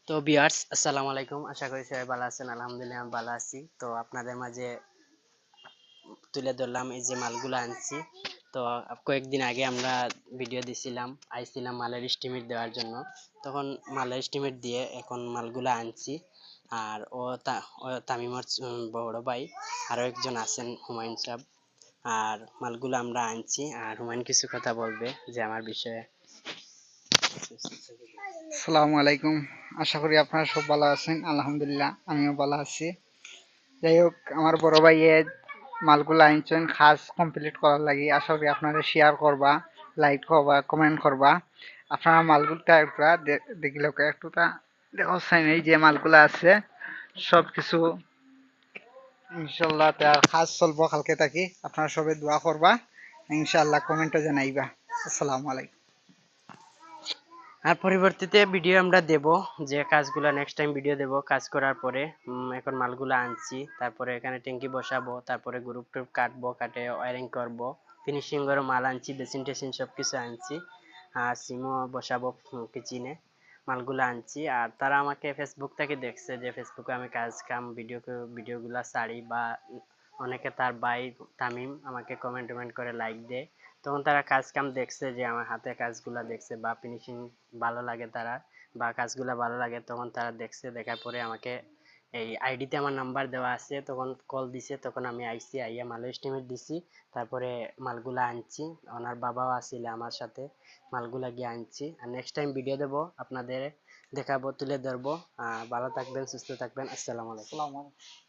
তো ভিউয়ার্স, আসসালামু আলাইকুম। আশা করি সবাই ভালো আছেন। আলহামদুলিল্লাহ আমি ভালো আছি। তো আপনাদের মাঝে তুলে ধরলাম এই যে মালগুলো আনছি। তো কয়েকদিন আগে আমরা ভিডিও দিছিলাম, আইছিলাম মালের এস্টিমেট দেওয়ার জন্য। তখন মালের এস্টিমেট দিয়ে এখন মালগুলো আনছি। আর ও তামিমার বড় ভাই আরো একজন আছেন, হুমায়ুন সাহেব। আর মালগুলো আমরা আনছি, আর হুমায়ুন কিছু কথা বলবে যে আমার বিষয়ে। আসসালামু আলাইকুম। আশা করি আপনারা সব ভালো আছেন। আলহামদুলিল্লাহ আমিও ভালো আছি। যাই হোক, আমার বড় ভাইয়ে মালগুলা আনছেন খাস কমপ্লিট করার লাগি। আশা করি আপনারা শেয়ার করবা, লাইক করবা, কমেন্ট করবা। আপনারা মালগুলা একটা দেখিলে একটুটা দেখছেন, এই যে মালগুলা আছে সব কিছু ইনশাল্লাহ তার কাজ চলবো কালকে থাকি। আপনারা সবে দোয়া করবা, ইনশাল্লাহ কমেন্টে জানাইবা। আসসালামু আলাইকুম। আর পরবর্তীতে ভিডিও আমরা দেব, যে কাজগুলো নেক্সট টাইম ভিডিও দেব কাজ করার পরে। এখন মালগুলো আনছি, তারপরে এখানে ট্যাঙ্কি বসাবো, তারপরে গ্রুপ টুপ কাটবো, কাটে ওয়ারিং করব, ফিনিশিং করে মাল আনছি, বেসিন টেসিন সব কিছু আনছি। আর সিমও বসাবো কিচেনে। মালগুলো আনছি, আর তারা আমাকে ফেসবুক থেকে দেখছে যে ফেসবুকে আমি কাজ কাম ভিডিওগুলো ছাড়ি, বা অনেকে তার ভাই তামিম আমাকে কমেন্ট টমেন্ট করে লাইক দেয়। তখন তারা কাজ কাম দেখছে, যে আমার হাতে কাজগুলা দেখছে বা ফিনিশিং ভালো লাগে তারা, বা কাজগুলা ভালো লাগে, তখন তারা দেখছে, দেখার পরে আমাকে এই আইডিতে আমার নাম্বার দেওয়া আছে, তখন কল দিছে, তখন আমি আইসি, আইয়া মাল এস্টিমেট দিছি। তারপরে মালগুলা আনছি, ওনার বাবাও আছিল আমার সাথে, মালগুলা গিয়ে আনছি। আর নেক্সট টাইম ভিডিও দেবো, আপনাদের দেখাবো, তুলে ধরবো। ভালো থাকবেন, সুস্থ থাকবেন। আসসালামু আলাইকুম। আসসালামু আলাইকুম।